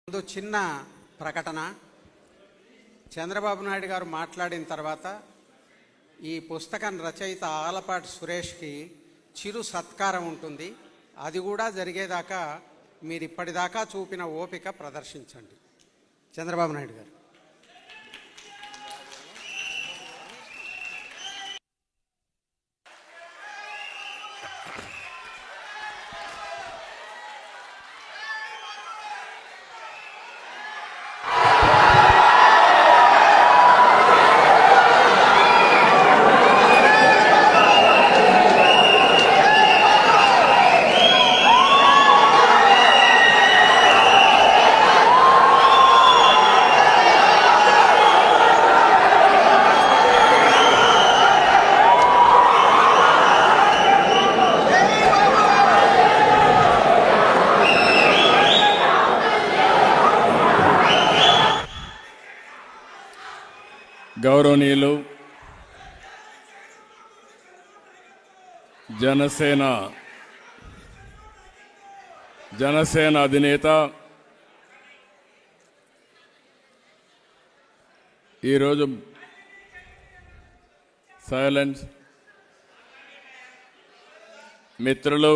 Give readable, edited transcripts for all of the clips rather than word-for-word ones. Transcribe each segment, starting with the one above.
ముందు చిన్న ప్రకటన. చంద్రబాబు నాయుడు గారు మాట్లాడిన తర్వాత ఈ పుస్తకం రచయిత ఆలపాటి సురేష్కి చిరు సత్కారం ఉంటుంది. అది కూడా జరిగేదాకా మీరు ఇప్పటిదాకా చూపిన ఓపిక ప్రదర్శించండి. చంద్రబాబు నాయుడు గారు. గౌరవనీయులు జనసేన అధినేత ఈరోజు సైలెన్స్ మిత్రులు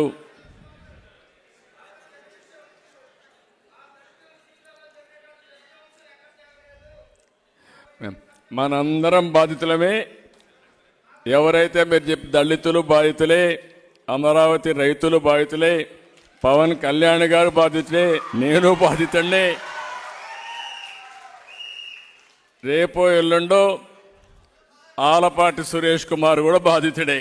మనందరం బాధితులమే. ఎవరైతే మీరు చెప్పి దళితులు బాధితులే, అమరావతి రైతులు బాధితులే, పవన్ కళ్యాణ్ గారు బాధితులే, నేను బాధితుడినే. రేపో ఎల్లుండో ఆలపాటి సురేష్ కుమార్ కూడా బాధితుడే.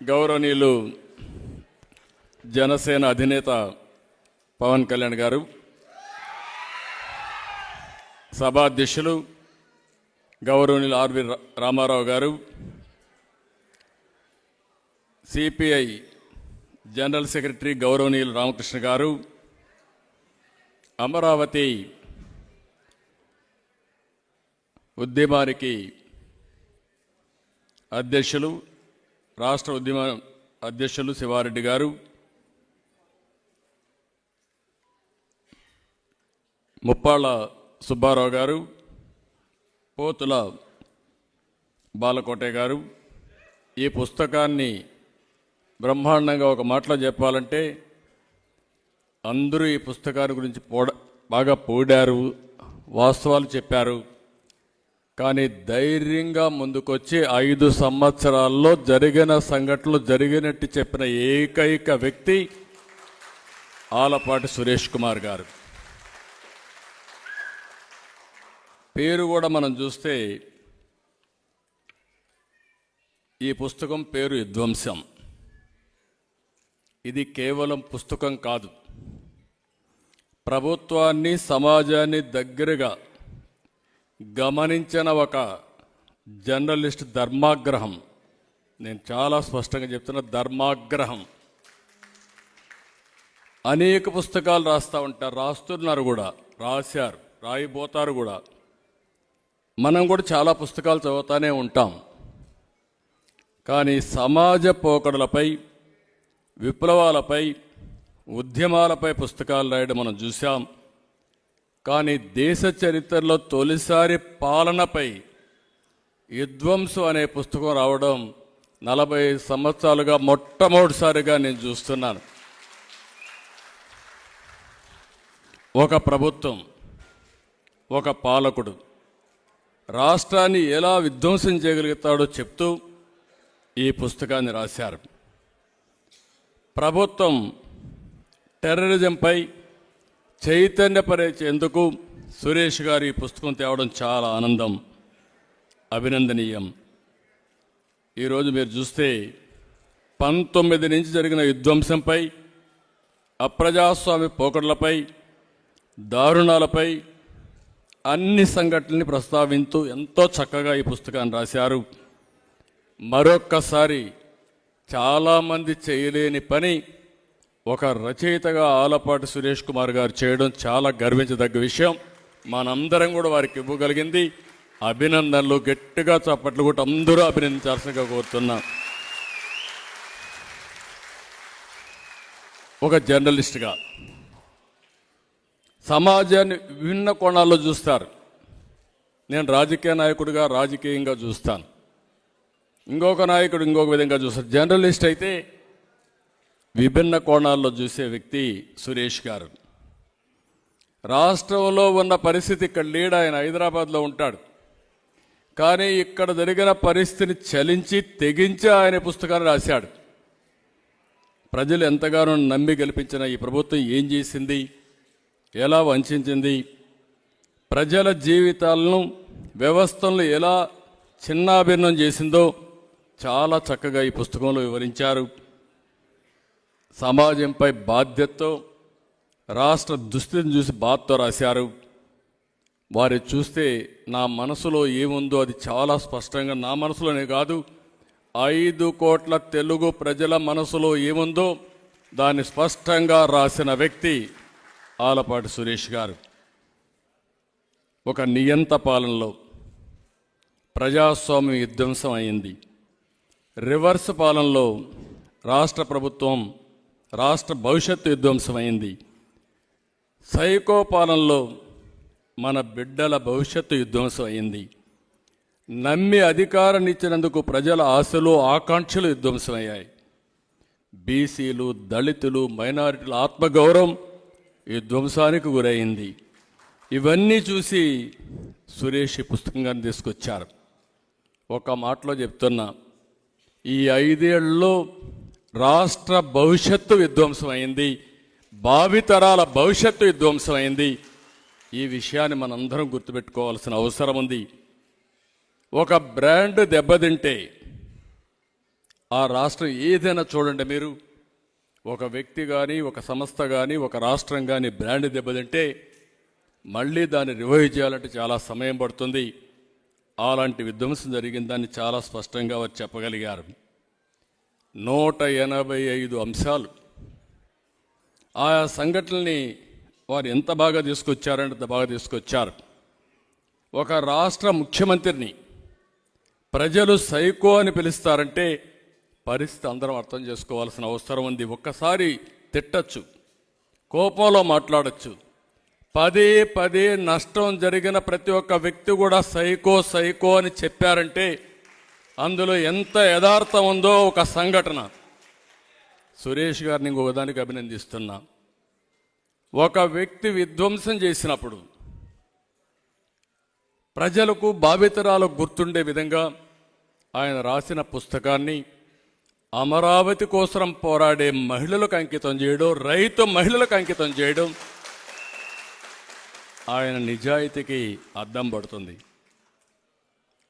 గౌరవనీయులు జనసేన అధినేత పవన్ కళ్యాణ్ గారు, సభాధ్యక్షులు గౌరవనీయులు ఆర్వి రామారావు గారు, సిపిఐ జనరల్ సెక్రటరీ గౌరవనీయులు రామకృష్ణ గారు, అమరావతి ఉద్యమానికి అధ్యక్షులు, రాష్ట్ర ఉద్యమ అధ్యక్షులు శివారెడ్డి గారు, ముప్పాళ్ళ సుబ్బారావు గారు, పోతుల బాలకోటే గారు, ఈ పుస్తకాన్ని బ్రహ్మాండంగా ఒక మాటలో చెప్పాలంటే అందరూ ఈ పుస్తకాన్ని గురించి బాగా పోడారు, వాస్తవాలు చెప్పారు. కానీ ధైర్యంగా ముందుకొచ్చి 5 సంవత్సరాల్లో జరిగిన సంఘటనలు జరిగినట్టు చెప్పిన ఏకైక వ్యక్తి ఆలపాటి సురేష్ కుమార్ గారు. పేరు కూడా మనం చూస్తే ఈ పుస్తకం పేరు విధ్వంసం. ఇది కేవలం పుస్తకం కాదు, ప్రభుత్వాన్ని సమాజాన్ని దగ్గరగా గమనించిన ఒక జర్నలిస్ట్ ధర్మాగ్రహం. నేను చాలా స్పష్టంగా చెప్తున్నా, ధర్మాగ్రహం. అనేక పుస్తకాలు రాస్తూ ఉంటారు, రాస్తున్నారు కూడా, రాశారు, రాయిపోతారు కూడా. మనం కూడా చాలా పుస్తకాలు చదువుతూనే ఉంటాం. కానీ సమాజ పోకడలపై, విప్లవాలపై, ఉద్యమాలపై పుస్తకాలు రాయడం మనం చూసాం. కానీ దేశ చరిత్రలో తొలిసారి పాలనపై విధ్వంసం అనే పుస్తకం రావడం 40 సంవత్సరాలుగా మొట్టమొదటిసారిగా నేను చూస్తున్నాను. ఒక ప్రభుత్వం, ఒక పాలకుడు రాష్ట్రాన్ని ఎలా విధ్వంసం చేయగలుగుతాడో చెప్తూ ఈ పుస్తకాన్ని రాశారు. ప్రభుత్వం టెర్రరిజంపై చైతన్యపరిచేందుకు సురేష్ గారు ఈ పుస్తకం తేవడం చాలా ఆనందం, అభినందనీయం. ఈరోజు మీరు చూస్తే 19 నుంచి జరిగిన విధ్వంసంపై, అప్రజాస్వామ్య పోకడలపై, దారుణాలపై అన్ని సంఘటనల్ని ప్రస్తావించూ ఎంతో చక్కగా ఈ పుస్తకాన్ని రాశారు. మరొక్కసారి చాలామంది చేయలేని పని ఒక రచయితగా ఆలపాటి సురేష్ కుమార్ గారు చేయడం చాలా గర్వించదగ్గ విషయం. మనందరం కూడా వారికి ఇవ్వగలిగింది. అభినందనలు, గట్టిగా చప్పట్లు కూడా అందరూ అభినందించాల్సిందిగా కోరుతున్నాం. ఒక జర్నలిస్ట్గా సమాజాన్ని విభిన్న కోణాల్లో చూస్తారు. నేను రాజకీయ నాయకుడిగా రాజకీయంగా చూస్తాను, ఇంకొక నాయకుడు ఇంకొక విధంగా చూస్తారు. జర్నలిస్ట్ అయితే విభిన్న కోణాల్లో చూసే వ్యక్తి సురేష్ గారు. రాష్ట్రంలో ఉన్న పరిస్థితి ఇక్కడ లేడు, ఆయన హైదరాబాద్లో ఉంటాడు. కానీ ఇక్కడ జరిగిన పరిస్థితిని చలించి తెగించి ఆయన పుస్తకాన్ని రాశాడు. ప్రజలు ఎంతగానో నమ్మి గెలిపించిన ఈ ప్రభుత్వం ఏం చేసింది, ఎలా వంచింది, ప్రజల జీవితాలను వ్యవస్థలను ఎలా చిన్నాభిన్నం చేసిందో చాలా చక్కగా ఈ పుస్తకంలో వివరించారు. సమాజంపై బాధ్యతతో రాష్ట్ర దుస్థితిని చూసి బాధతో రాశారు. వారి చూస్తే నా మనసులో ఏముందో అది చాలా స్పష్టంగా, నా మనసులోనే కాదు 5 కోట్ల తెలుగు ప్రజల మనసులో ఏముందో దాన్ని స్పష్టంగా రాసిన వ్యక్తి ఆలపాటి సురేష్ గారు. ఒక నియంత పాలనలో ప్రజాస్వామ్యం విధ్వంసం అయింది. రివర్స్ పాలనలో రాష్ట్ర ప్రభుత్వం రాష్ట్ర భవిష్యత్తు విధ్వంసమైంది. సైకో పాలనలో మన బిడ్డల భవిష్యత్తు విధ్వంసం అయింది. నమ్మి అధికారాన్ని ఇచ్చినందుకు ప్రజల ఆశలు ఆకాంక్షలు విధ్వంసమయ్యాయి. బీసీలు, దళితులు, మైనారిటీల ఆత్మగౌరవం విధ్వంసానికి గురైంది. ఇవన్నీ చూసి సురేష్ ఈ పుస్తకంగాన్ని తీసుకొచ్చారు. ఒక మాటలో చెప్తున్నా, ఈ 5 ఏళ్లలో రాష్ట్ర భవిష్యత్తు విధ్వంసమైంది, భావితరాల భవిష్యత్తు విధ్వంసమైంది. ఈ విషయాన్ని మనందరం గుర్తుపెట్టుకోవాల్సిన అవసరం ఉంది. ఒక బ్రాండ్ దెబ్బతింటే ఆ రాష్ట్రం ఏదైనా చూడండి, మీరు ఒక వ్యక్తి కానీ, ఒక సంస్థ కానీ, ఒక రాష్ట్రం కానీ బ్రాండ్ దెబ్బతింటే మళ్ళీ దాన్ని రివైవ్ చేయాలంటే చాలా సమయం పడుతుంది. అలాంటి విధ్వంసం జరిగిందని చాలా స్పష్టంగా వారు చెప్పగలిగారు. 185 అంశాలు, ఆయా సంఘటనల్ని వారు ఎంత బాగా తీసుకొచ్చారంటే అంత బాగా తీసుకొచ్చారు. ఒక రాష్ట్ర ముఖ్యమంత్రిని ప్రజలు సైకో అని పిలుస్తారంటే పరిస్థితి అందరం అర్థం చేసుకోవాల్సిన అవసరం ఉంది. ఒక్కసారి తిట్టచ్చు, కోపంలో మాట్లాడచ్చు, పదే నష్టం జరిగిన ప్రతి ఒక్క వ్యక్తి కూడా సైకో సైకో అని చెప్పారంటే అందులో ఎంత యథార్థం ఉందో ఒక సంఘటన. సురేష్ గారిని ఇంకొకదానికి అభినందిస్తున్నా. ఒక వ్యక్తి విధ్వంసం చేసినప్పుడు ప్రజలకు భావితరాలకు గుర్తుండే విధంగా ఆయన రాసిన పుస్తకాన్ని అమరావతి కోసం పోరాడే మహిళలకు అంకితం చేయడం, రైతు మహిళలకు అంకితం చేయడం ఆయన నిజాయితీకి అద్దం పడుతుంది.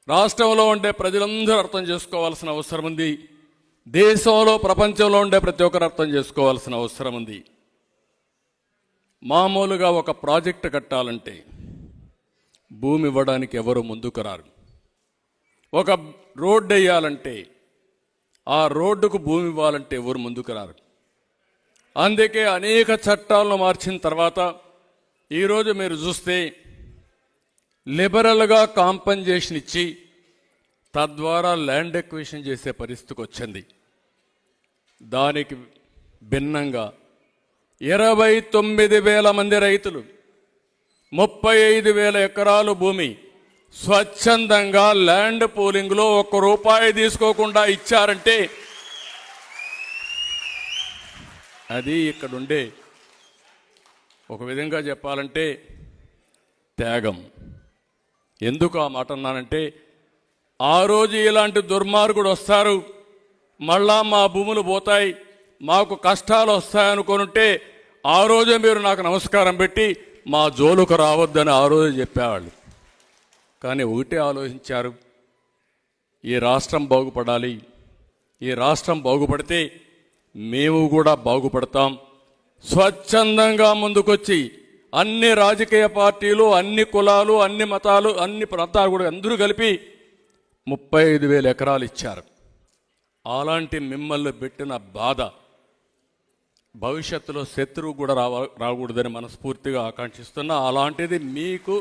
రాష్ట్రంలో ఉండే ప్రజలందరూ అర్థం చేసుకోవాల్సిన అవసరం ఉంది. దేశంలో, ప్రపంచంలో ఉండే ప్రతి ఒక్కరు అర్థం చేసుకోవాల్సిన అవసరం ఉంది. మామూలుగా ఒక ప్రాజెక్టు కట్టాలంటే భూమి ఇవ్వడానికి ఎవరు ముందుకు రారు. ఒక రోడ్డు వేయాలంటే, ఆ రోడ్డుకు భూమి ఇవ్వాలంటే ఎవరు ముందుకు రారు. అందుకే అనేక చట్టాలను మార్చిన తర్వాత ఈరోజు మీరు చూస్తే లిబరల్గా కాంపన్సేషన్ ఇచ్చి తద్వారా ల్యాండ్ ఎక్విజిషన్ చేసే పరిస్థితికి వచ్చింది. దానికి భిన్నంగా 29,000 మంది రైతులు 35,000 ఎకరాలు భూమి స్వచ్ఛందంగా ల్యాండ్ పూలింగ్లో ₹1 తీసుకోకుండా ఇచ్చారంటే అది ఇక్కడుండే ఒక విధంగా చెప్పాలంటే త్యాగం. ఎందుకు ఆ మాట అన్నానంటే, ఆ రోజు ఇలాంటి దుర్మార్గుడు వస్తారు, మళ్ళా మా భూములు పోతాయి, మాకు కష్టాలు వస్తాయనుకుంటే ఆ రోజే మీరు నాకు నమస్కారం పెట్టి మా జోలుకు రావద్దని ఆ రోజు చెప్పేవాళ్ళు. కానీ ఒకటే ఆలోచించారు, ఈ రాష్ట్రం బాగుపడాలి, ఈ రాష్ట్రం బాగుపడితే మేము కూడా బాగుపడతాం. స్వచ్ఛందంగా ముందుకొచ్చి అన్ని రాజకీయ పార్టీలు, అన్ని కులాలు, అన్ని మతాలు, అన్ని ప్రాంతాలు కూడా అందరూ కలిపి 35,000 ఎకరాలు ఇచ్చారు. అలాంటి మిమ్మల్ని పెట్టిన బాధ భవిష్యత్తులో శత్రువు కూడా రాకూడదని మనస్ఫూర్తిగా ఆకాంక్షిస్తున్నా. అలాంటిది మీకు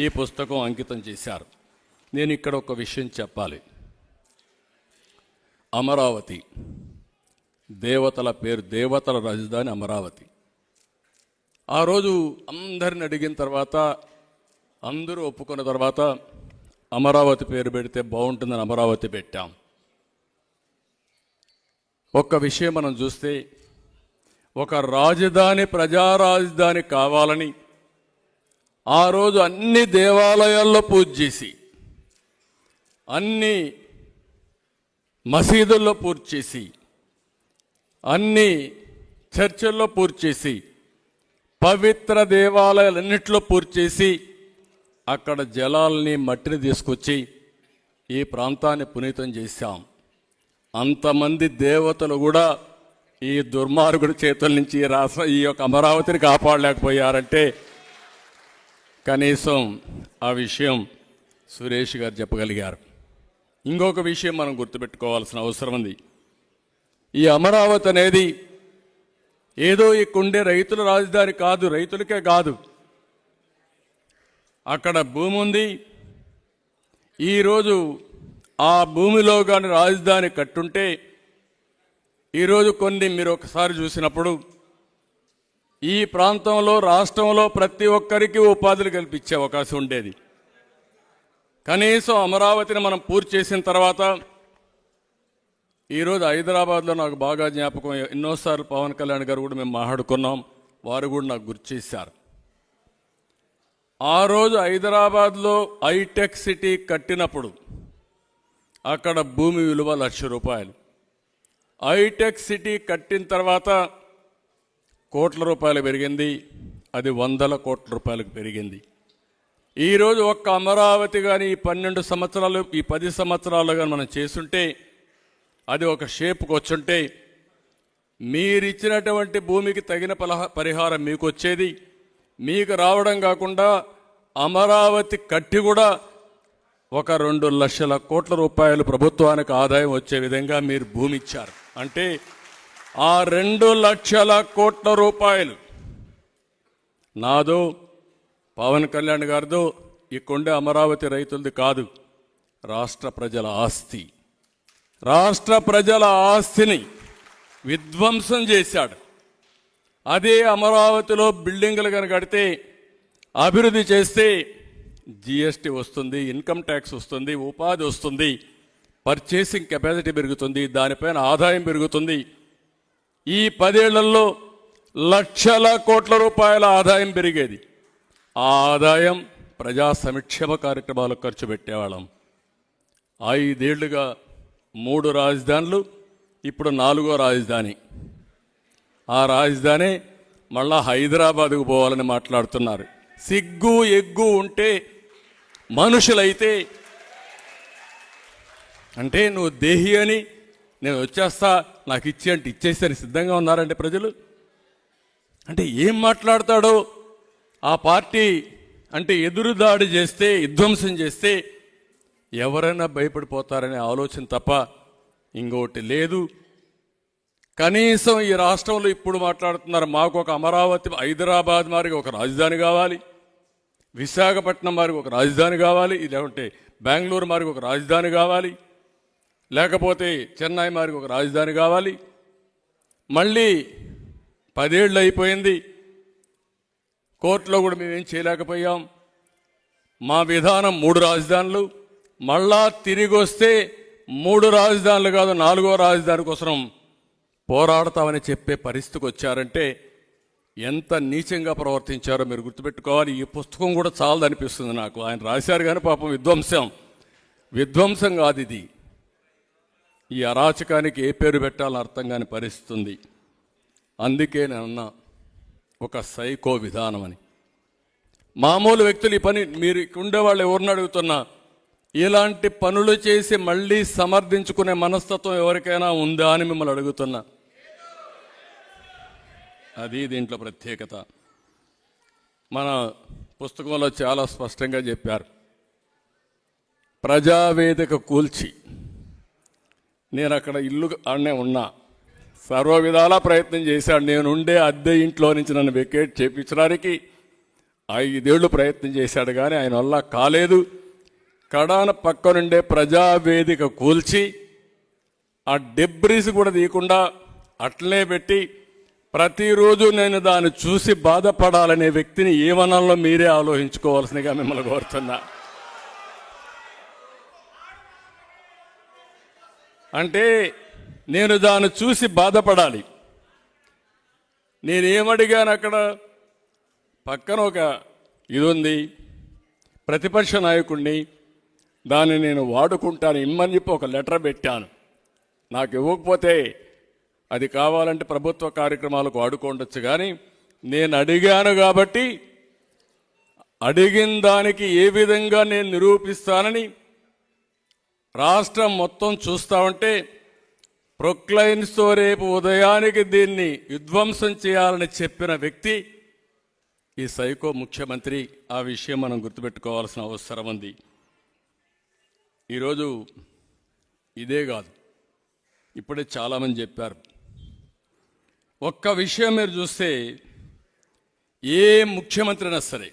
ఈ పుస్తకం అంకితం చేశారు. నేను ఇక్కడ ఒక విషయం చెప్పాలి. అమరావతి దేవతల రాజధాని అమరావతి. ఆ రోజు అందరిని అడిగిన తర్వాత, అందరూ ఒప్పుకున్న తర్వాత అమరావతి పేరు పెడితే బాగుంటుందని అమరావతి పెట్టాం. ఒక్క విషయం మనం చూస్తే, ఒక రాజధాని ప్రజా రాజధాని కావాలని ఆ రోజు అన్ని దేవాలయాల్లో పూజ చేసి, అన్ని మసీదుల్లో పూజ చేసి, అన్ని చర్చిల్లో పూజ చేసి, పవిత్ర దేవాలయాలన్నింటిలో పూజ చేసి, అక్కడ జలాల్ని మట్టిని తీసుకొచ్చి ఈ ప్రాంతాన్ని పునీతం చేశాం. అంతమంది దేవతలు కూడా ఈ దుర్మార్గుడి చేతుల నుంచి ఈ యొక్క అమరావతిని కాపాడలేకపోయారంటే కనీసం ఆ విషయం సురేష్ గారు చెప్పగలిగారు. ఇంకొక విషయం మనం గుర్తుపెట్టుకోవాల్సిన అవసరం ఉంది. ఈ అమరావతి అనేది ఏదో ఇక్కడుండే రైతుల రాజధాని కాదు, రైతులకే కాదు. అక్కడ భూమి ఉంది. ఈరోజు ఆ భూమిలో కానీ రాజధాని కట్టుంటే ఈరోజు కొన్ని మీరు ఒకసారి చూసినప్పుడు ఈ ప్రాంతంలో, రాష్ట్రంలో ప్రతి ఒక్కరికి ఉపాధులు కల్పించే అవకాశం ఉండేది. కనీసం అమరావతిని మనం పూర్తి చేసిన తర్వాత ఈరోజు హైదరాబాద్లో నాకు బాగా జ్ఞాపకం, ఎన్నోసార్లు పవన్ కళ్యాణ్ గారు కూడా మేము మాట్లాడుకున్నాం, వారు కూడా నాకు గుర్తు చేశారు. ఆ రోజు హైదరాబాద్లో హైటెక్ సిటీ కట్టినప్పుడు అక్కడ భూమి విలువ ₹1,00,000. హైటెక్ సిటీ కట్టిన తర్వాత కోట్ల రూపాయలు పెరిగింది, అది వందల కోట్ల రూపాయలకు పెరిగింది. ఈరోజు ఒక్క అమరావతి కానీ ఈ 12 సంవత్సరాలు, ఈ 10 సంవత్సరాలు కానీ మనం చేస్తుంటే, అది ఒక షేప్కి వచ్చుంటే, మీరిచ్చినటువంటి భూమికి తగిన పరిహారం మీకు వచ్చేది. మీకు రావడం కాకుండా అమరావతి కట్టి కూడా ఒక 2,00,000 కోట్ల రూపాయలు ప్రభుత్వానికి ఆదాయం వచ్చే విధంగా మీరు భూమి ఇచ్చారు. అంటే ఆ 2,00,000 కోట్ల రూపాయలు నాదో, పవన్ కళ్యాణ్ గారిదో, ఇక్కడుండే అమరావతి రైతులది కాదు, రాష్ట్ర ప్రజల ఆస్తి. రాష్ట్ర ప్రజల ఆస్తిని విధ్వంసం చేశాడు. అదే అమరావతిలో బిల్డింగులు కనుక కడితే, అభివృద్ధి చేస్తే జీఎస్టీ వస్తుంది, ఇన్కమ్ ట్యాక్స్ వస్తుంది, ఉపాధి వస్తుంది, పర్చేసింగ్ కెపాసిటీ పెరుగుతుంది, దానిపైన ఆదాయం పెరుగుతుంది. ఈ 10 ఏళ్లలో లక్షల కోట్ల రూపాయల ఆదాయం పెరిగేది. ఆ ఆదాయం ప్రజా సంక్షేమ కార్యక్రమాలకు ఖర్చు పెట్టేవాళ్ళం. 5 ఏళ్లుగా 3 రాజధానులు, ఇప్పుడు 4వ రాజధాని. ఆ రాజధాని మళ్ళా హైదరాబాద్కు పోవాలని మాట్లాడుతున్నారు. సిగ్గు ఎగ్గు ఉంటే మనుషులైతే, అంటే నువ్వు దేహి అని నేను వచ్చేస్తా, నాకు ఇచ్చి అంటే ఇచ్చేస్తే సిద్ధంగా ఉన్నారంటే ప్రజలు. అంటే ఏం మాట్లాడతాడో ఆ పార్టీ, అంటే ఎదురుదాడి చేస్తే, విధ్వంసం చేస్తే ఎవరైనా భయపడిపోతారనే ఆలోచన తప్ప ఇంకోటి లేదు. కనీసం ఈ రాష్ట్రంలో ఇప్పుడు మాట్లాడుతున్నారు, మాకు ఒక అమరావతి, హైదరాబాద్ మారికి ఒక రాజధాని కావాలి, విశాఖపట్నం మారికి ఒక రాజధాని కావాలి, లేకుంటే బెంగళూరు మారికి ఒక రాజధాని కావాలి, లేకపోతే చెన్నై మారికి ఒక రాజధాని కావాలి. మళ్ళీ 10 ఏళ్ళు అయిపోయింది, కోర్టులో కూడా మేమేం చేయలేకపోయాం. మా విధానం 3 రాజధానులు, మళ్ళా తిరిగి వస్తే 3 రాజధానులు కాదు 4వ రాజధాని కోసం పోరాడతామని చెప్పే పరిస్థితికి వచ్చారంటే ఎంత నీచంగా ప్రవర్తించారో మీరు గుర్తుపెట్టుకోవాలి. ఈ పుస్తకం కూడా చాలదు అనిపిస్తుంది నాకు. ఆయన రాశారు కానీ పాపం విధ్వంసం కాదు ఇది. ఈ అరాచకానికి ఏ పేరు పెట్టాలని అర్థం కాని పరిస్థితి ఉంది. అందుకే నేనన్నా ఒక సైకో విధానం అని. మామూలు వ్యక్తులు ఈ పని, మీరు ఉండేవాళ్ళు ఎవరిని అడుగుతున్నా, ఇలాంటి పనులు చేసి మళ్ళీ సమర్థించుకునే మనస్తత్వం ఎవరికైనా ఉందా అని మిమ్మల్ని అడుగుతున్నా. అది దీంట్లో ప్రత్యేకత. మన పుస్తకంలో చాలా స్పష్టంగా చెప్పారు. ప్రజావేదిక కూల్చి, నేను అక్కడ ఇల్లు ఆడనే ఉన్నా, సర్వ విధాలా ప్రయత్నం చేశాడు. నేనుండే అద్దె ఇంట్లో నుంచి నన్ను వెకేట్ చేయించడానికి 5 ఏళ్లు ప్రయత్నం చేశాడు, కానీ ఆయన వల్ల కాలేదు. కడాన పక్కనుండే ప్రజావేదిక కూల్చి, ఆ డెబ్రీస్ కూడా తీయకుండా అట్లనే పెట్టి ప్రతిరోజు నేను దాన్ని చూసి బాధపడాలనే వ్యక్తిని ఏమనాలో మీరే ఆలోచించుకోవాల్సిందిగా మిమ్మల్ని కోరుతున్నా. అంటే నేను దాన్ని చూసి బాధపడాలి. నేనేమడిగాను అక్కడ? పక్కన ఒక ఇది ఉంది, ప్రతిపక్ష నాయకుడిని, దాన్ని నేను వాడుకుంటాను ఇమ్మని చెప్పి ఒక లెటర్ పెట్టాను. నాకు ఇవ్వకపోతే అది కావాలంటే ప్రభుత్వ కార్యక్రమాలకు వాడుకోండొచ్చు, కానీ నేను అడిగాను కాబట్టి అడిగిన దానికి ఏ విధంగా నేను నిరూపిస్తానని రాష్ట్రం మొత్తం చూస్తా ఉంటే ప్రొక్లైన్స్తో రేపు ఉదయానికి దీన్ని విధ్వంసం చేయాలని చెప్పిన వ్యక్తి ఈ సైకో ముఖ్యమంత్రి. ఆ విషయం మనం గుర్తుపెట్టుకోవాల్సిన అవసరం ఉంది. ఈరోజు ఇదే కాదు, ఇప్పుడే చాలామంది చెప్పారు. ఒక్క విషయం మీరు చూస్తే ఏ ముఖ్యమంత్రి అయినా సరే,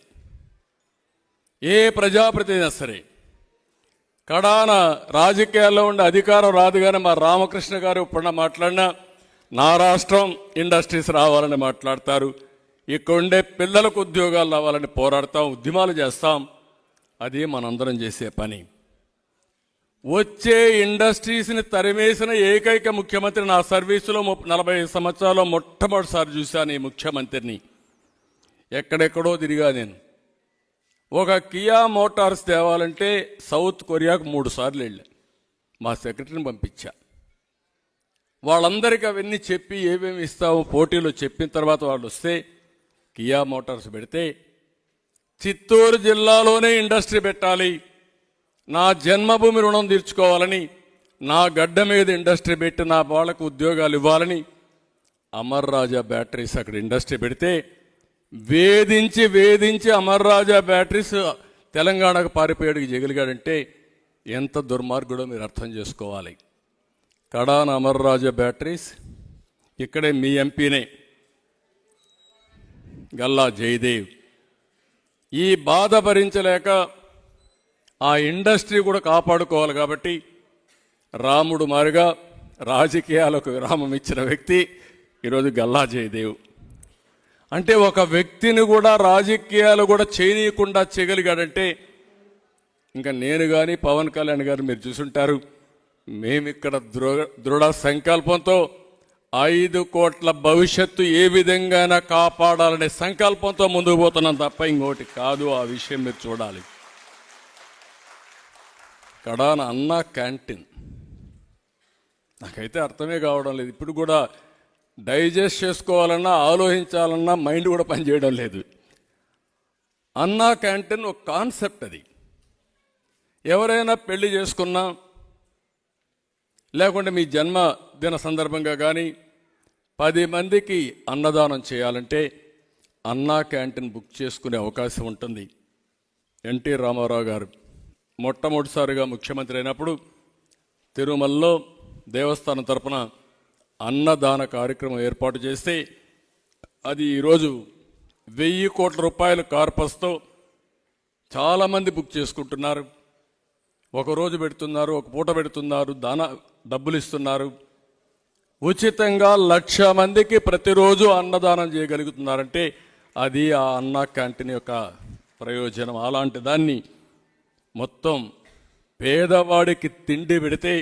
ఏ ప్రజాప్రతినిధి అయినా సరే, కడాన రాజకీయాల్లో ఉండే అధికారం రాదు. కానీ మా రామకృష్ణ గారు ఇప్పుడు మాట్లాడినా నా రాష్ట్రం ఇండస్ట్రీస్ రావాలని మాట్లాడతారు. ఇక్కడ ఉండే పిల్లలకు ఉద్యోగాలు రావాలని పోరాడతాం, ఉద్యమాలు చేస్తాం. అది మనందరం చేసే పని. వచ్చే ఇండస్ట్రీస్ని తరిమేసిన ఏకైక ముఖ్యమంత్రి నా సర్వీసులో 40 సంవత్సరాల్లో మొట్టమొదటిసారి చూశాను ఈ ముఖ్యమంత్రిని. ఎక్కడెక్కడో తిరిగా నేను. ఒక కియా మోటార్స్ తేవాలంటే సౌత్ కొరియాకు 3 సార్లు వెళ్ళా. మా సెక్రటరీని పంపించా. వాళ్ళందరికీ అవన్నీ చెప్పి ఏమేమి ఇస్తామో పోటీలో చెప్పిన తర్వాత వాళ్ళు వస్తే కియా మోటార్స్ పెడితే చిత్తూరు జిల్లాలోనే ఇండస్ట్రీ పెట్టాలి, నా జన్మభూమి రుణం తీర్చుకోవాలని, నా గడ్డ మీద ఇండస్ట్రీ పెట్టి నా వాళ్ళకు ఉద్యోగాలు ఇవ్వాలని అమర్ రాజా బ్యాటరీస్ అక్కడ ఇండస్ట్రీ పెడితే వేధించి వేధించి అమర్ రాజా బ్యాటరీస్ తెలంగాణకు పారిపోయాడికి జగలిగాడంటే ఎంత దుర్మార్గుడో మీరు అర్థం చేసుకోవాలి. కడాన అమర్ రాజా బ్యాటరీస్ ఇక్కడే మీ ఎంపీనే గల్లా జయదేవ్. ఈ బాధ భరించలేక ఆ ఇండస్ట్రీ కూడా కాపాడుకోవాలి కాబట్టి రాముడు మారిగా రాజకీయాలకు విరామం ఇచ్చిన వ్యక్తి ఈరోజు గల్లా జయదేవ్. అంటే ఒక వ్యక్తిని కూడా రాజకీయాలు కూడా చేయనీయకుండా చేయగలిగాడంటే ఇంకా నేను కానీ పవన్ కళ్యాణ్ గారు మీరు చూసుంటారు. మేమిక్కడ దృఢ సంకల్పంతో 5 కోట్ల భవిష్యత్తు ఏ విధంగా కాపాడాలనే సంకల్పంతో ముందుకు పోతున్నాం తప్ప ఇంకోటి కాదు. ఆ విషయం మీరు చూడాలి. కడాన అన్నా క్యాంటీన్ నాకైతే అర్థమే కావడం లేదు. ఇప్పుడు కూడా డైజెస్ట్ చేసుకోవాలన్నా ఆలోచించాలన్నా మైండ్ కూడా పనిచేయడం లేదు. అన్నా క్యాంటీన్ ఒక కాన్సెప్ట్. అది ఎవరైనా పెళ్లి చేసుకున్నా లేకుంటే మీ జన్మదిన సందర్భంగా కానీ 10 మందికి అన్నదానం చేయాలంటే అన్నా క్యాంటీన్ బుక్ చేసుకునే అవకాశం ఉంటుంది. ఎన్టీ రామారావు గారు మొట్టమొదటిసారిగా ముఖ్యమంత్రి అయినప్పుడు తిరుమలలో దేవస్థానం తరపున అన్నదాన కార్యక్రమం ఏర్పాటు చేస్తే అది ఈరోజు 1000 కోట్ల రూపాయల కార్పస్తో చాలామంది బుక్ చేసుకుంటున్నారు. ఒకరోజు పెడుతున్నారు, ఒక పూట పెడుతున్నారు, డబ్బులు ఇస్తున్నారు. ఉచితంగా 1,00,000 మందికి ప్రతిరోజు అన్నదానం చేయగలుగుతున్నారంటే అది ఆ అన్నా క్యాంటీన్ యొక్క ప్రయోజనం. అలాంటి దాన్ని మొత్తం పేదవాడికి తిండి పెడితే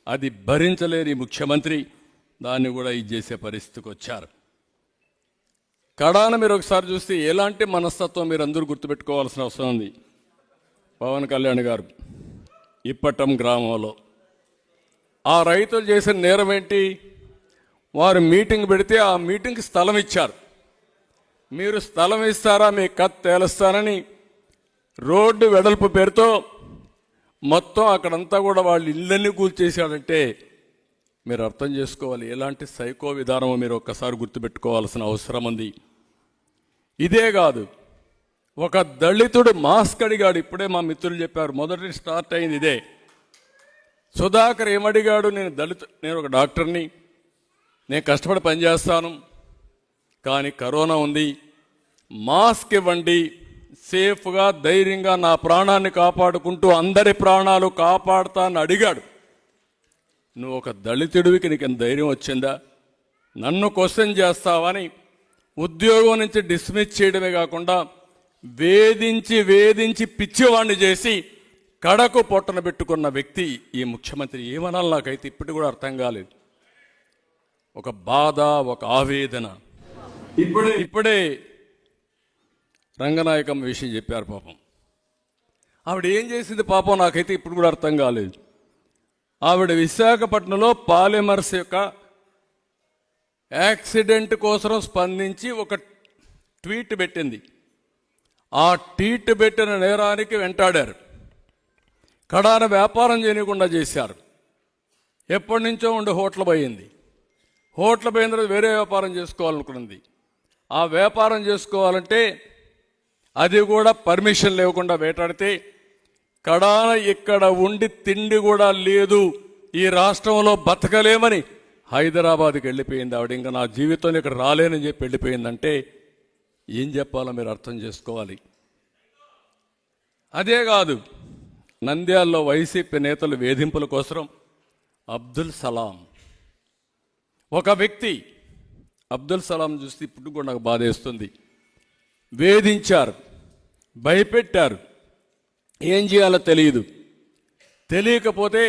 అది భరించలేని ముఖ్యమంత్రి దాన్ని కూడా ఇది చేసే పరిస్థితికి వచ్చారు. కడాన మీరు ఒకసారి చూస్తే ఎలాంటి మనస్తత్వం మీరు అందరూ గుర్తుపెట్టుకోవాల్సిన అవసరం ఉంది. పవన్ కళ్యాణ్ గారు ఇప్పటం గ్రామంలో ఆ రైతులు చేసిన నేరం ఏంటి? వారు మీటింగ్ పెడితే ఆ మీటింగ్కి స్థలం ఇచ్చారు. మీరు స్థలం ఇస్తారా మీ కత్ తేలుస్తానని రోడ్డు వెడల్పు పేరుతో మొత్తం అక్కడంతా కూడా వాళ్ళు ఇళ్ళన్నీ కూల్చేశాడంటే మీరు అర్థం చేసుకోవాలి ఎలాంటి సైకో విధానమో మీరు ఒక్కసారి గుర్తుపెట్టుకోవాల్సిన అవసరం ఉంది. ఇదే కాదు, ఒక దళితుడు మాస్క్ అడిగాడు. ఇప్పుడే మా మిత్రులు చెప్పారు, మొదటి స్టార్ట్ అయింది ఇదే. సుధాకర్ ఏమడిగాడు? నేను ఒక డాక్టర్ని, నేను కష్టపడి పనిచేస్తాను, కానీ కరోనా ఉంది, మాస్క్ ఇవ్వండి, సేఫ్గా ధైర్యంగా నా ప్రాణాన్ని కాపాడుకుంటూ అందరి ప్రాణాలు కాపాడుతా అని అడిగాడు. నువ్వు ఒక దళితుడివికి నీకు ఎంత ధైర్యం వచ్చిందా? నన్ను క్వశ్చన్ చేస్తావని ఉద్యోగం నుంచి డిస్మిస్ చేయడమే కాకుండా వేధించి వేధించి పిచ్చివాణ్ణి చేసి కడకు పొట్టన పెట్టుకున్న వ్యక్తి ఈ ముఖ్యమంత్రి. ఏమనాలి నాకైతే ఇప్పుడు కూడా అర్థం కాలేదు. ఒక బాధ, ఒక ఆవేదన. ఇప్పుడే రంగనాయకమ్మ విషయం చెప్పారు. పాపం ఆవిడ ఏం చేసింది పాపం నాకైతే ఇప్పుడు కూడా అర్థం కాలేదు. ఆవిడ విశాఖపట్నంలో పాలిమర్స్ యొక్క యాక్సిడెంట్ కోసం స్పందించి ఒక ట్వీట్ పెట్టింది. ఆ ట్వీట్ పెట్టిన నేరానికి వెంటాడారు. కడాన వ్యాపారం చేయకుండా చేశారు. ఎప్పటి నుంచో ఉండి హోటల్ పోయింది. హోటల్ పోయిన తర్వాత వేరే వ్యాపారం చేసుకోవాలనుకున్నది. ఆ వ్యాపారం చేసుకోవాలంటే అది కూడా పర్మిషన్ లేకుండా వేటాడితే కడాన ఇక్కడ ఉండి తిండి కూడా లేదు, ఈ రాష్ట్రంలో బతకలేమని హైదరాబాద్కి వెళ్ళిపోయింది ఆవిడ. ఇంకా నా జీవితంలో ఇక్కడ రాలేనని చెప్పి వెళ్ళిపోయిందంటే ఏం చెప్పాలో మీరు అర్థం చేసుకోవాలి. అదే కాదు, నంద్యాలలో వైసీపీ నేతలు వేధింపుల కోసం అబ్దుల్ సలాం ఒక వ్యక్తి, అబ్దుల్ సలాం చూస్తే ఇప్పుడు కూడా నాకు బాధేస్తుంది. వేధించారు, భయపెట్టారు. ఏం చేయాలో తెలియదు. తెలియకపోతే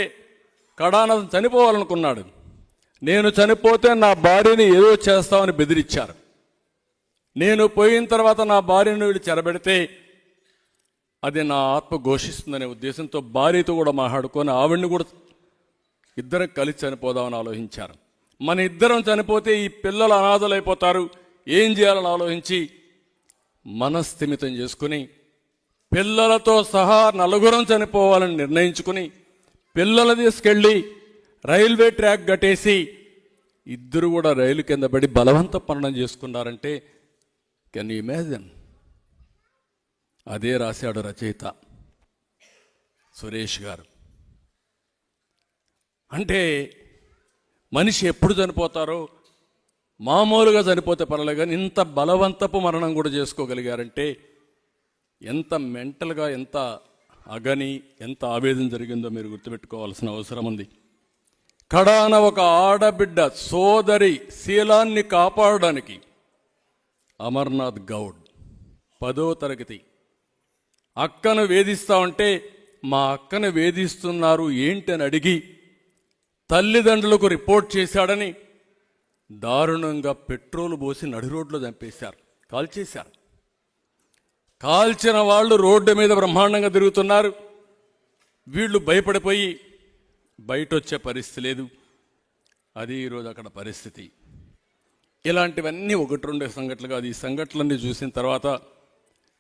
కడాన చనిపోవాలనుకున్నాడు. నేను చనిపోతే నా భార్యని ఏదో చేస్తామని బెదిరించారు. నేను పోయిన తర్వాత నా భార్యను వీళ్ళు చెరబెడితే అది నా ఆత్మ ఘోషిస్తుందనే ఉద్దేశంతో భార్యతో కూడా మాట్లాడుకొని ఆవిడ్ని కూడా ఇద్దరం కలిసి చనిపోదామని ఆలోచించారు. మన ఇద్దరం చనిపోతే ఈ పిల్లలు అనాథలైపోతారు, ఏం చేయాలని ఆలోచించి మనస్థిమితం చేసుకుని పిల్లలతో సహా నలుగురం చనిపోవాలని నిర్ణయించుకుని పిల్లలు తీసుకెళ్ళి రైల్వే ట్రాక్ కట్టేసి ఇద్దరు కూడా రైలు కింద పడి బలవంత మరణం చేసుకున్నారంటే కెన్ యూ ఇమాజిన్? అదే రాశాడు రచయిత సురేష్ గారు. అంటే మనిషి ఎప్పుడు చనిపోతారో మామూలుగా చనిపోతే పర్లేదు, కానీ ఇంత బలవంతపు మరణం కూడా చేసుకోగలిగారంటే ఎంత మెంటల్గా, ఎంత అగని, ఎంత ఆవేదన జరిగిందో మీరు గుర్తుపెట్టుకోవాల్సిన అవసరం ఉంది. కడాన ఒక ఆడబిడ్డ సోదరి శీలాన్ని కాపాడడానికి అమర్నాథ్ గౌడ్ 10వ తరగతి అక్కను వేధిస్తా ఉంటే మా అక్కను వేధిస్తున్నారు ఏంటి అని అడిగి తల్లిదండ్రులకు రిపోర్ట్ చేశాడని దారుణంగా పెట్రోల్ పోసి నడి రోడ్లో చంపేశారు, కాల్చేశారు. కాల్చిన వాళ్ళు రోడ్డు మీద బ్రహ్మాండంగా తిరుగుతున్నారు. వీళ్ళు భయపడిపోయి బయట వచ్చే పరిస్థితి లేదు. అది ఈరోజు అక్కడ పరిస్థితి. ఇలాంటివన్నీ 1-2 సంఘటనలు కాదు. ఈ సంఘటనలన్నీ చూసిన తర్వాత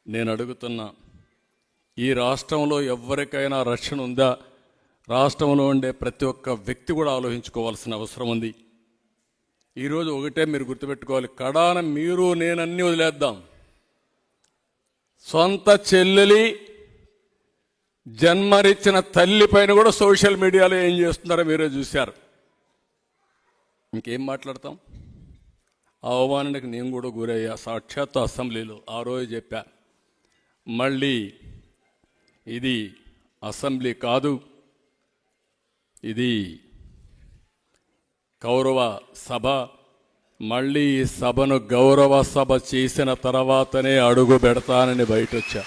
నేను అడుగుతున్నా, ఈ రాష్ట్రంలో ఎవరికైనా రక్షణ ఉందా? రాష్ట్రంలో ఉండే ప్రతి ఒక్క వ్యక్తి కూడా ఆలోచించుకోవాల్సిన అవసరం ఉంది. ఈరోజు ఒకటే మీరు గుర్తుపెట్టుకోవాలి, కడాన మీరు నేనన్నీ వదిలేద్దాం. సొంత చెల్లెలి జన్మనిచ్చిన తల్లి పైన కూడా సోషల్ మీడియాలో ఏం చేస్తున్నారో మీరే చూశారు. ఇంకేం మాట్లాడతాం? ఆ అవమానానికి నేను కూడా గురయ్యా సాక్షాత్తు అసెంబ్లీలో. ఆ రోజు చెప్పా, మళ్ళీ ఇది అసెంబ్లీ కాదు, ఇది గౌరవ సభ. మళ్ళీ ఈ సభను గౌరవ సభ చేసిన తర్వాతనే అడుగు పెడతానని బయటొచ్చా.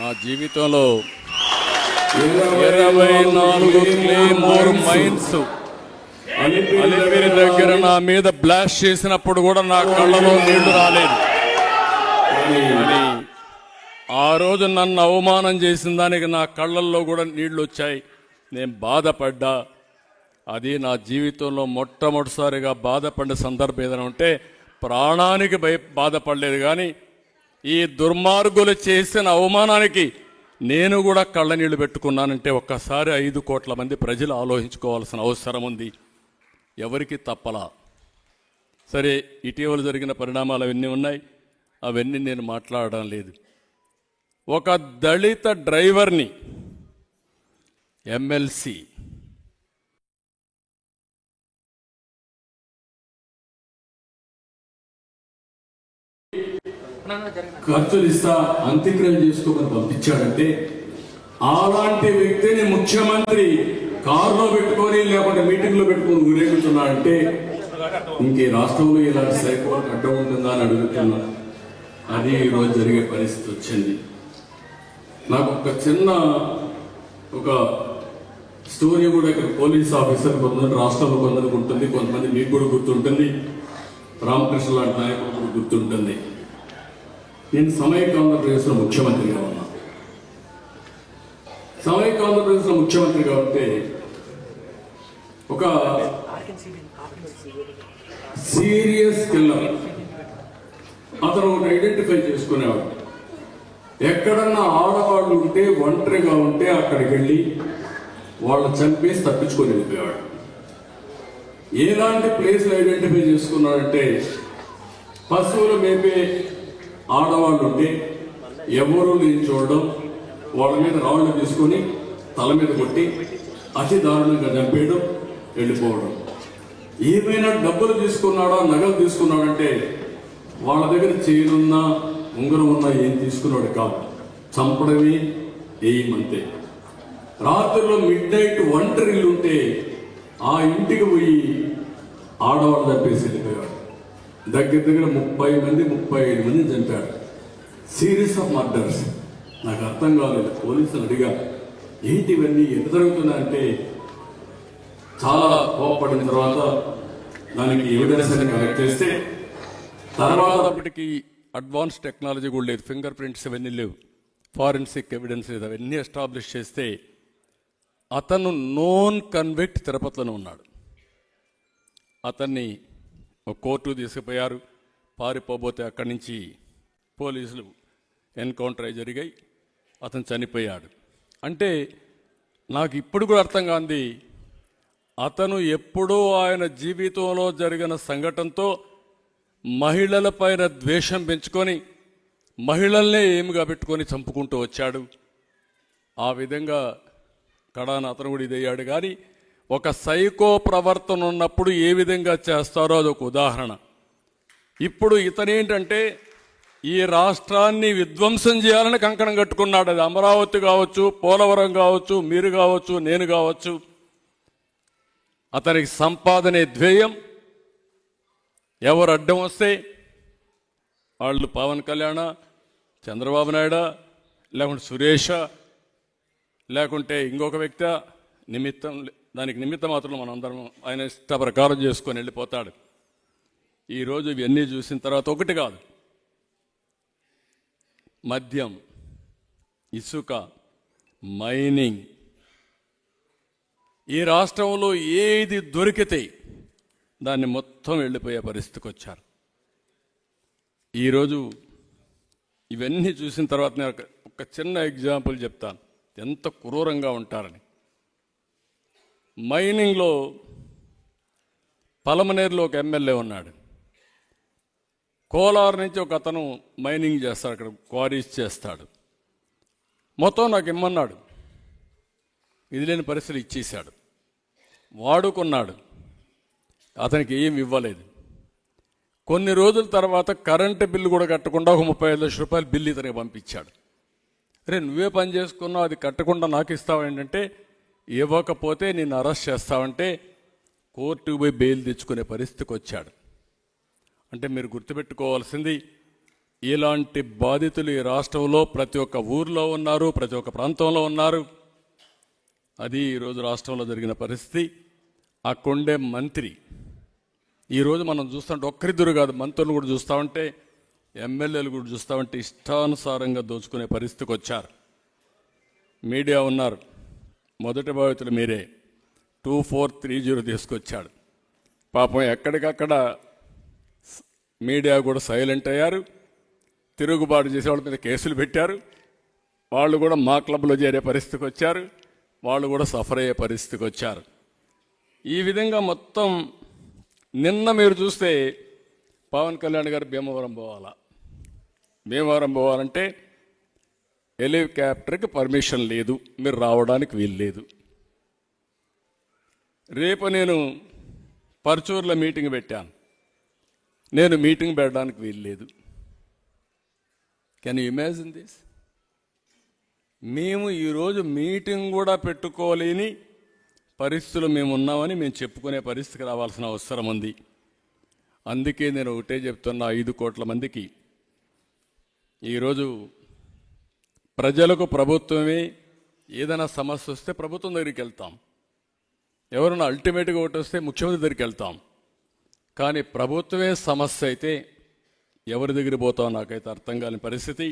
నా జీవితంలో 24 క్లేమోర్ మైన్స్ అలిపిరి దగ్గర నా మీద బ్లాస్ట్ చేసినప్పుడు కూడా నా కళ్ళలో నీళ్లు రాలేదు. అని ఆ రోజు నన్ను అవమానం చేసిన దానికి నా కళ్ళల్లో కూడా నీళ్లు వచ్చాయి. నేను బాధపడ్డా. అది నా జీవితంలో మొట్టమొదటిసారిగా బాధపడిన సందర్భం ఏదైనా ఉంటే ప్రాణానికి బాధపడలేదు. కానీ ఈ దుర్మార్గులు చేసిన అవమానానికి నేను కూడా కళ్ళ నీళ్లు పెట్టుకున్నానంటే ఒక్కసారి 5 కోట్ల మంది ప్రజలు ఆలోచించుకోవాల్సిన అవసరం ఉంది. ఎవరికి తప్పలా. సరే, ఇటీవల జరిగిన పరిణామాలు అవన్నీ ఉన్నాయి, అవన్నీ నేను మాట్లాడడం లేదు. ఒక దళిత డ్రైవర్ని ఎమ్మెల్సీ ఖర్చులు ఇస్తా అంత్యక్రియలు చేసుకోమని పంపించాడంటే అలాంటి వ్యక్తిని ముఖ్యమంత్రి కారులో పెట్టుకొని లేకుంటే మీటింగ్ లో పెట్టుకొని ఊరేగుతున్నా అంటే ఇంకే రాష్ట్రంలో ఇలాంటి సైకోలకు అడ్డం ఉంటుందా అని అడుగుతున్నా. అది ఈరోజు జరిగే పరిస్థితి వచ్చింది. నాకు ఒక చిన్న ఒక స్టోరీ కూడా ఇక్కడ పోలీస్ ఆఫీసర్ కొంతమంది రాష్ట్రంలో కొందరికి ఉంటుంది, కొంతమంది మీకు కూడా గుర్తుంటుంది, రామకృష్ణ లాంటి నాయకులు కూడా గుర్తుంటుంది. నేను సమైక్య ఆంధ్రప్రదేశ్లో ముఖ్యమంత్రిగా ఉన్నా. సమైక్య ఆంధ్రప్రదేశ్లో ముఖ్యమంత్రిగా ఉంటే ఒక సీరియస్ కిల్లర్ అతను ఒకటి ఐడెంటిఫై చేసుకునేవాడు. ఎక్కడన్నా ఆడవాళ్ళు ఉంటే ఒంటరిగా ఉంటే అక్కడికి వెళ్ళి వాళ్ళు చంపేసి తప్పించుకొని వెళ్ళిపోయాడు. ఎలాంటి ప్లేస్లు ఐడెంటిఫై చేసుకున్నాడంటే పశువులు మేపే ఆడవాళ్ళు ఉంటే ఎవరు లేని చూడడం, వాళ్ళ మీద రాళ్ళు తీసుకొని తల మీద కొట్టి అతి దారుణంగా చంపేయడం, వెళ్ళిపోవడం. ఏమైనా డబ్బులు తీసుకున్నాడా నగలు తీసుకున్నాడంటే వాళ్ళ దగ్గర చైనున్నా ఉంగరం ఉన్నా ఏం తీసుకున్నాడు కాదు, చంపడమే ఏమంతే. రాత్రిలో మిడ్ నైట్ ఒంటరి ఇల్లు ఉంటే ఆ ఇంటికి పోయి ఆడవాళ్ళు చంపేసి వెళ్ళిపోయాడు. దగ్గర దగ్గర 30 మంది 35 మంది చంపాడు. Series of murders. నాకు అర్థం కాలేదు. పోలీసులు అడిగా ఏంటి ఇవన్నీ ఎంత జరుగుతున్నాయంటే చాలా కోపపడిన తర్వాత దానికి ఎవిడెన్స్ అని కలెక్ట్ చేస్తే తర్వాత అప్పటికి అడ్వాన్స్ టెక్నాలజీ కూడా లేదు, ఫింగర్ ప్రింట్స్ ఇవన్నీ లేవు, ఫారెన్సిక్ ఎవిడెన్స్ లేదు. అవన్నీ ఎస్టాబ్లిష్ చేస్తే అతను నోన్ కన్విక్ట్ తిరుపతిలోనే ఉన్నాడు. అతన్ని ఒక కోర్టు తీసుకుపోయారు. పారిపోబోతే అక్కడి నుంచి పోలీసులు ఎన్కౌంటర్ అయి జరిగాయి. అతను చనిపోయాడు. అంటే నాకు ఇప్పుడు కూడా అర్థం కాంది, అతను ఎప్పుడో ఆయన జీవితంలో జరిగిన సంఘటనతో మహిళలపైన ద్వేషం పెంచుకొని మహిళల్నే ఏమిగా పెట్టుకొని చంపుకుంటూ వచ్చాడు. ఆ విధంగా కడాన అతను కూడా ఇదయ్యాడు. కానీ ఒక సైకో ప్రవర్తన ఉన్నప్పుడు ఏ విధంగా చేస్తారో అదొక ఉదాహరణ. ఇప్పుడు ఇతనేంటంటే ఈ రాష్ట్రాన్ని విధ్వంసం చేయాలని కంకణం కట్టుకున్నాడు. అది అమరావతి కావచ్చు, పోలవరం కావచ్చు, మీరు కావచ్చు, నేను కావచ్చు. అతనికి సంపాదనే ధ్యేయం. ఎవరు అడ్డం వస్తే వాళ్ళు పవన్ కళ్యాణ, చంద్రబాబు నాయుడు, లేకుంటే సురేష, లేకుంటే ఇంకొక వ్యక్తి నిమిత్తం, దానికి నిమిత్త మాత్రం మనందరం ఆయన ఇష్ట ప్రకారం చేసుకొని వెళ్ళిపోతాడు. ఈరోజు ఇవన్నీ చూసిన తర్వాత ఒకటి కాదు, మద్యం, ఇసుక, మైనింగ్, ఈ రాష్ట్రంలో ఏది దొరికితే దాన్ని మొత్తం వెళ్ళిపోయే పరిస్థితికి వచ్చారు. ఈరోజు ఇవన్నీ చూసిన తర్వాత నేను ఒక చిన్న ఎగ్జాంపుల్ చెప్తాను, ఎంత క్రూరంగా ఉంటారని. మైనింగ్లో పలమనేరులో ఒక ఎమ్మెల్యే ఉన్నాడు. కోలార్ నుంచి ఒక అతను మైనింగ్ చేస్తాడు, అక్కడ క్వారీస్ చేస్తాడు. మొత్తం నాకు ఇమ్మన్నాడు, ఇది లేని పరిస్థితులు ఇచ్చేశాడు. వాడుకున్నాడు, అతనికి ఏం ఇవ్వలేదు. కొన్ని రోజుల తర్వాత కరెంటు బిల్లు కూడా కట్టకుండా ఒక 35 లక్షల రూపాయల బిల్లు ఇతనికి పంపించాడు. అరే నువ్వే పని చేసుకున్నావు, అది కట్టకుండా నాకు ఇస్తావు ఏంటంటే, ఇవ్వకపోతే నేను అరెస్ట్ చేస్తావంటే కోర్టుకు పోయి బెయిల్ తెచ్చుకునే పరిస్థితికి వచ్చాడు. అంటే మీరు గుర్తుపెట్టుకోవాల్సింది, ఇలాంటి బాధితులు ఈ రాష్ట్రంలో ప్రతి ఒక్క ఊర్లో ఉన్నారు, ప్రతి ఒక్క ప్రాంతంలో ఉన్నారు. అది ఈరోజు రాష్ట్రంలో జరిగిన పరిస్థితి. ఆ కొండే మంత్రి ఈరోజు మనం చూస్తుంటే ఒక్కరిద్దరు కాదు, మంత్రులు కూడా చూస్తామంటే, ఎమ్మెల్యేలు కూడా చూస్తామంటే ఇష్టానుసారంగా దోచుకునే పరిస్థితికి వచ్చారు. మీడియా ఉన్నారు, మొదటి బాధితులు మీరే. 2430 తీసుకొచ్చాడు. పాపం ఎక్కడికక్కడ మీడియా కూడా సైలెంట్ అయ్యారు. తిరుగుబాటు చేసే వాళ్ళ మీద కేసులు పెట్టారు. వాళ్ళు కూడా మా క్లబ్లో చేరే పరిస్థితికి వచ్చారు. వాళ్ళు కూడా సఫర్ అయ్యే పరిస్థితికి వచ్చారు. ఈ విధంగా మొత్తం నిన్న మీరు చూస్తే పవన్ కళ్యాణ్ గారు భీమవరం పోవాలా. భీమవరం పోవాలంటే హెలికాప్టర్కి పర్మిషన్ లేదు, మీరు రావడానికి వీలు లేదు. రేపు నేను పర్చూర్లో మీటింగ్ పెట్టాను, నేను మీటింగ్ పెట్టడానికి వీలు లేదు. Can you imagine this? మేము ఈరోజు మీటింగ్ కూడా పెట్టుకోలేని పరిస్థితులు మేము ఉన్నామని మేము చెప్పుకునే పరిస్థితికి రావాల్సిన అవసరం ఉంది. అందుకే నేను ఒకటే చెప్తున్నా, 5 కోట్ల మందికి ఈరోజు ప్రజలకు ప్రభుత్వమే ఏదైనా సమస్య వస్తే ప్రభుత్వం దగ్గరికి వెళ్తాం, ఎవరైనా అల్టిమేట్గా ఒకటి వస్తే ముఖ్యమంత్రి దగ్గరికి వెళ్తాం. కానీ ప్రభుత్వమే సమస్య అయితే ఎవరి దగ్గరికి పోతామో నాకైతే అర్థం కాని పరిస్థితి.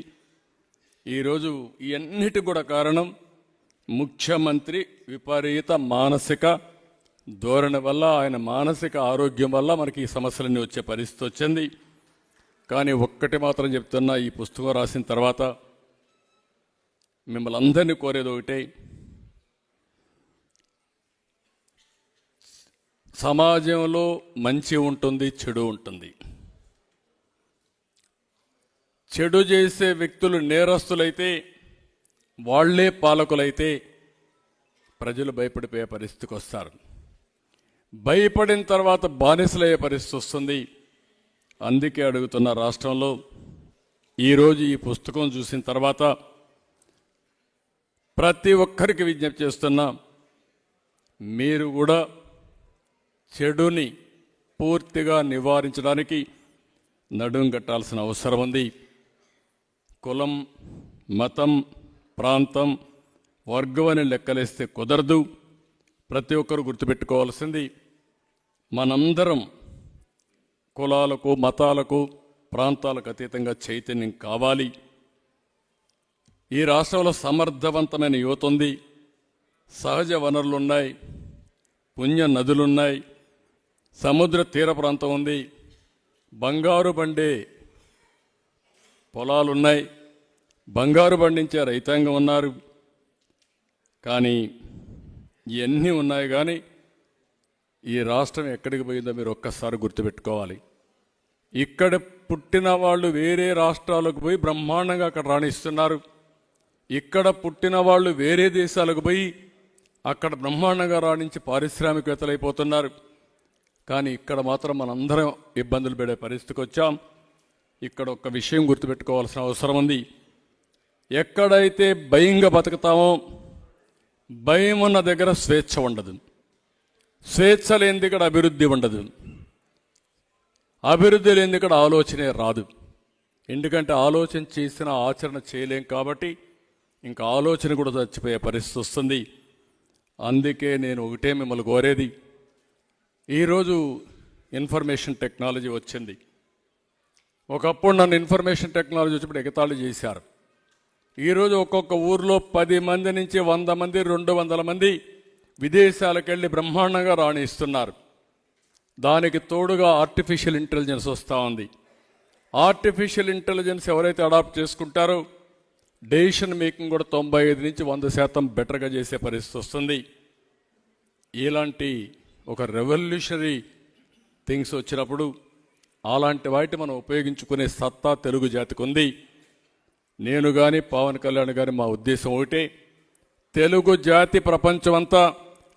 ఈరోజు ఇవన్నిటికి కూడా కారణం ముఖ్యమంత్రి విపరీత మానసిక ధోరణి వల్ల, ఆయన మానసిక ఆరోగ్యం వల్ల మనకి ఈ సమస్యలన్నీ వచ్చే పరిస్థితి వచ్చింది. కానీ ఒక్కటి మాత్రం చెప్తున్నా, ఈ పుస్తకం రాసిన తర్వాత మిమ్మల్ని అందరినీ కోరేది ఒకటే, సమాజంలో మంచి ఉంటుంది, చెడు ఉంటుంది. చెడు చేసే వ్యక్తులు నేరస్తులైతే, వాళ్లే పాలకులైతే ప్రజలు భయపడిపోయే పరిస్థితికి వస్తారు. భయపడిన తర్వాత బానిసలయ్యే పరిస్థితి వస్తుంది. అందుకే అడుగుతున్న, రాష్ట్రంలో ఈరోజు ఈ పుస్తకం చూసిన తర్వాత ప్రతి ఒక్కరికి విజ్ఞప్తి చేస్తున్నా, మీరు కూడా చెడుని పూర్తిగా నివారించడానికి నడుం కట్టాల్సిన అవసరం ఉంది. కులం, మతం, ప్రాంతం, వర్గం అని లెక్కలేస్తే కుదరదు. ప్రతి ఒక్కరు గుర్తుపెట్టుకోవాల్సింది, మనందరం కులాలకు, మతాలకు, ప్రాంతాలకు అతీతంగా చైతన్యం కావాలి. ఈ రాష్ట్రంలో సమర్థవంతమైన యువత ఉంది, సహజ వనరులున్నాయి, పుణ్య నదులున్నాయి, సముద్ర తీర ప్రాంతం ఉంది, బంగారు పండే పొలాలున్నాయి, బంగారు పండించే రైతాంగం ఉన్నారు. కానీ ఇవన్నీ ఉన్నాయి, కానీ ఈ రాష్ట్రం ఎక్కడికి పోయిందో మీరు ఒక్కసారి గుర్తుపెట్టుకోవాలి. ఇక్కడ పుట్టిన వాళ్ళు వేరే రాష్ట్రాలకు పోయి బ్రహ్మాండంగా అక్కడ రాణిస్తున్నారు. ఇక్కడ పుట్టిన వాళ్ళు వేరే దేశాలకు పోయి అక్కడ బ్రహ్మాండంగా రాణించి పారిశ్రామికవేత్తలు అయిపోతున్నారు. కానీ ఇక్కడ మాత్రం మనందరం ఇబ్బందులు పడే పరిస్థితికి వచ్చాం. ఇక్కడ ఒక విషయం గుర్తుపెట్టుకోవాల్సిన అవసరం ఉంది. ఎక్కడైతే భయంగా బతుకుతామో, భయం ఉన్న దగ్గర స్వేచ్ఛ ఉండదు. స్వేచ్ఛ లేనిది ఇక్కడ అభివృద్ధి ఉండదు. అభివృద్ధి లేనిది ఇక్కడ ఆలోచనే రాదు. ఎందుకంటే ఆలోచన చేసిన ఆచరణ చేయలేం కాబట్టి ఇంకా ఆలోచన కూడా చచ్చిపోయే పరిస్థితి వస్తుంది. అందుకే నేను ఒకటే మిమ్మల్ని కోరేది, ఈరోజు ఇన్ఫర్మేషన్ టెక్నాలజీ వచ్చింది. ఒకప్పుడు నన్ను ఇన్ఫర్మేషన్ టెక్నాలజీ వచ్చినప్పుడు ఎగతాళి చేశారు. ఈరోజు ఒక్కొక్క ఊర్లో 10 మంది నుంచి 100 మంది, 200 మంది విదేశాలకు వెళ్ళి బ్రహ్మాండంగా రాణిస్తున్నారు. దానికి తోడుగా ఆర్టిఫిషియల్ ఇంటెలిజెన్స్ వస్తూ ఉంది. ఆర్టిఫిషియల్ ఇంటెలిజెన్స్ ఎవరైతే అడాప్ట్ చేసుకుంటారో డెసిషన్ మేకింగ్ కూడా 95 నుంచి 100% బెటర్గా చేసే పరిస్థితి వస్తుంది. ఇలాంటి ఒక రెవల్యూషనరీ థింగ్స్ వచ్చినప్పుడు అలాంటి వాటి మనం ఉపయోగించుకునే సత్తా తెలుగు జాతికి ఉంది. నేను కానీ పవన్ కళ్యాణ్ గారి మా ఉద్దేశం ఒకటే, తెలుగు జాతి ప్రపంచమంతా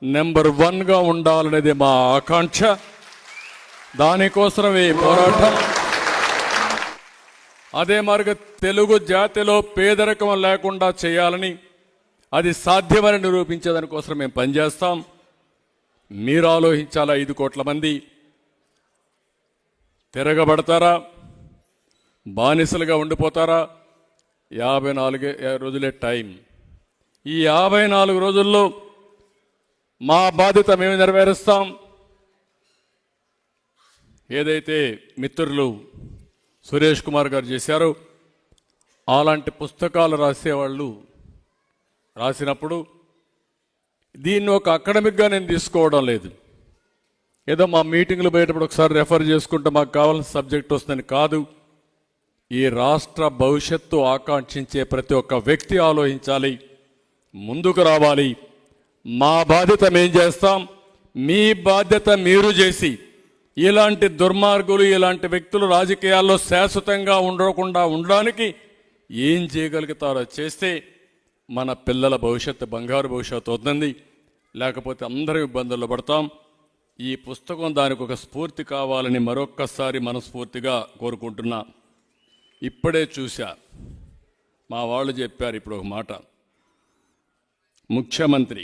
నెంబర్ 1గా ఉండాలనేది మా ఆకాంక్ష. దానికోసమే పోరాటం. అదే మార్గ తెలుగు జాతిలో పేదరికం లేకుండా చేయాలని, అది సాధ్యమని నిరూపించేదానికోసం మేము పనిచేస్తాం. మీరు ఆలోచించాలా, 5 కోట్ల మంది తిరగబడతారా, బానిసలుగా ఉండిపోతారా? 54 రోజులే టైం. ఈ 54 రోజుల్లో మా బాధ్యత మేము నెరవేరుస్తాం. ఏదైతే మిత్రులు సురేష్ కుమార్ గారు చేశారో అలాంటి పుస్తకాలు రాసేవాళ్ళు రాసినప్పుడు దీన్ని ఒక అకాడమిక్గా నేను తీసుకోవడం లేదు. ఏదో మా మీటింగ్లు పోయేటప్పుడు ఒకసారి రెఫర్ చేసుకుంటే మాకు కావాల్సిన సబ్జెక్ట్ వస్తుందని కాదు. ఈ రాష్ట్ర భవిష్యత్తు ఆకాంక్షించే ప్రతి ఒక్క వ్యక్తి ఆలోచించాలి, ముందుకు రావాలి. మా బాధ్యత మేం చేస్తాం, మీ బాధ్యత మీరు చేసి ఇలాంటి దుర్మార్గులు, ఇలాంటి వ్యక్తులు రాజకీయాల్లో శాశ్వతంగా ఉండకుండా ఉండడానికి ఏం చేయగలుగుతారో చేస్తే మన పిల్లల భవిష్యత్తు బంగారు భవిష్యత్తు అవుతుంది. లేకపోతే అందరం ఇబ్బందుల్లో పడతాం. ఈ పుస్తకం దానికి ఒక స్ఫూర్తి కావాలని మరొక్కసారి మనస్ఫూర్తిగా కోరుకుంటున్నా. ఇప్పుడే చూశా, మా వాళ్ళు చెప్పారు ఇప్పుడు ఒక మాట, ముఖ్యమంత్రి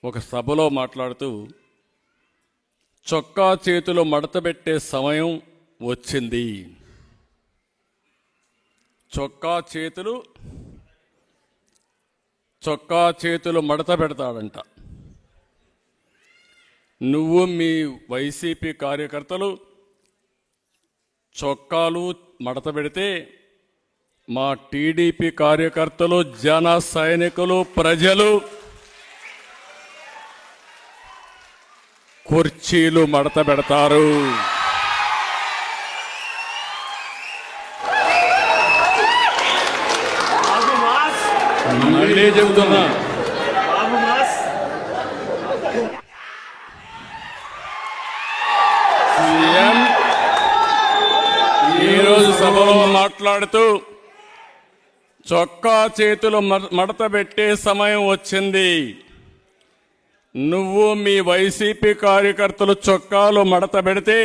ఒక సభలో మాట్లాడుతూ చొక్కా చేతులు మడతబెట్టే సమయం వచ్చింది. చొక్కా చేతులు మడత పెడతాడంట. నువ్వు మీ వైసీపీ కార్యకర్తలు చొక్కాలు మడత పెడితే మా టీడీపీ కార్యకర్తలు, జన సైనికులు, ప్రజలు కుర్చీలు మడత పెడతారు. మళ్ళీ చెబుతున్నా, సీఎం ఈరోజు సభలో మాట్లాడుతూ చొక్కా చేతులు మడత పెట్టే సమయం వచ్చింది. నువ్వు మీ వైసీపీ కార్యకర్తలు చొక్కాలు మడత పెడితే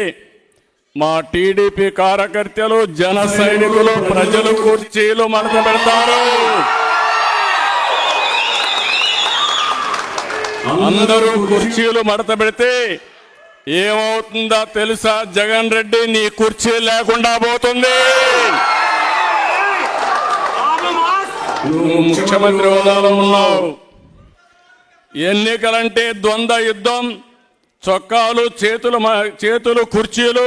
మా టీడీపీ కార్యకర్తలు, జన సైనికులు, ప్రజలు కుర్చీలు మడత పెడతారు. అందరూ కుర్చీలు మడత పెడితే ఏమవుతుందో తెలుసా? జగన్ రెడ్డి నీ కుర్చీ లేకుండా పోతుంది. నువ్వు ముఖ్యమంత్రి హోదాలో ఉన్నావు. ఎన్నికలంటే ద్వంద్వ యుద్ధం. చొక్కాలు చేతులు కుర్చీలు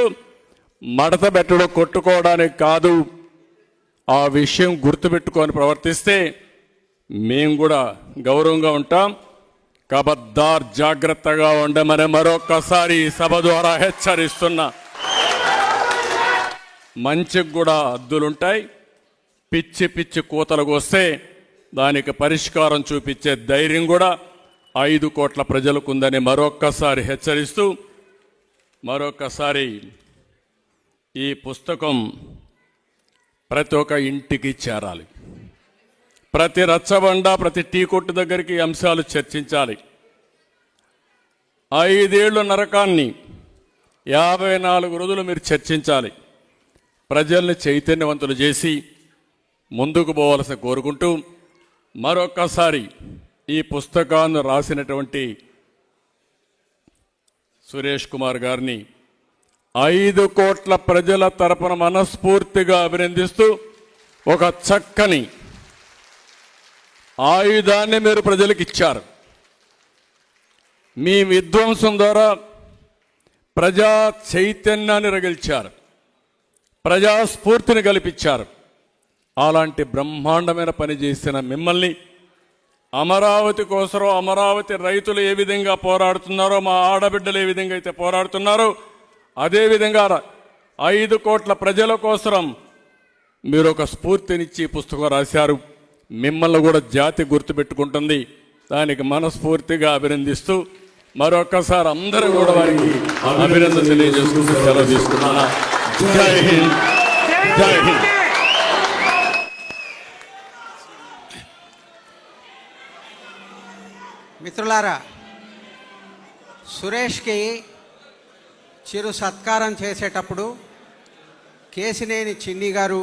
మడత పెట్టడం కొట్టుకోవడానికి కాదు. ఆ విషయం గుర్తుపెట్టుకొని ప్రవర్తిస్తే మేము కూడా గౌరవంగా ఉంటాం. కబద్దార్, జాగ్రత్తగా ఉండమని మరొక్కసారి సభ ద్వారా హెచ్చరిస్తున్నా. మంచికి కూడా హద్దులుంటాయి. పిచ్చి పిచ్చి కూతలకు వస్తే దానికి పరిష్కారం చూపించే ధైర్యం కూడా 5 కోట్ల ప్రజలకు ఉందని మరొక్కసారి హెచ్చరిస్తూ, మరొక్కసారి ఈ పుస్తకం ప్రతి ఒక్క ఇంటికి చేరాలి. ప్రతి రచ్చబండ, ప్రతి టీ కొట్టు దగ్గరికి అంశాలు చర్చించాలి. 5 ఏళ్ల నరకాన్ని 54 రోజులు మీరు చర్చించాలి. ప్రజల్ని చైతన్యవంతులు చేసి ముందుకు పోవాల్సి కోరుకుంటూ, మరొక్కసారి ఈ పుస్తకాన్ని రాసినటువంటి సురేష్ కుమార్ గారిని 5 కోట్ల ప్రజల తరపున మనస్ఫూర్తిగా అభినందిస్తూ, ఒక చక్కని ఆయుధాన్ని మీరు ప్రజలకు ఇచ్చారు. మీ విధ్వంసం ద్వారా ప్రజా చైతన్యాన్ని రగిల్చారు, ప్రజాస్ఫూర్తిని కల్పించారు. అలాంటి బ్రహ్మాండమైన పని చేసిన మిమ్మల్ని, అమరావతి కోసం అమరావతి రైతులు ఏ విధంగా పోరాడుతున్నారో, మా ఆడబిడ్డలు ఏ విధంగా అయితే పోరాడుతున్నారో, అదేవిధంగా 5 కోట్ల ప్రజల కోసం మీరు ఒక స్ఫూర్తినిచ్చి పుస్తకం రాశారు. మిమ్మల్ని కూడా జాతి గుర్తుపెట్టుకుంటుంది. దానికి మనస్ఫూర్తిగా అభినందిస్తూ, మరొక్కసారి అందరూ కూడా వారికి అభినందన తెలియజేసుకుంటూ సెలవు తీసుకున్నాను. జై హింద్, జై హింద్. మిత్రులారా, సురేష్కి చిరు సత్కారం చేసేటప్పుడు కేసినేని చిన్ని గారు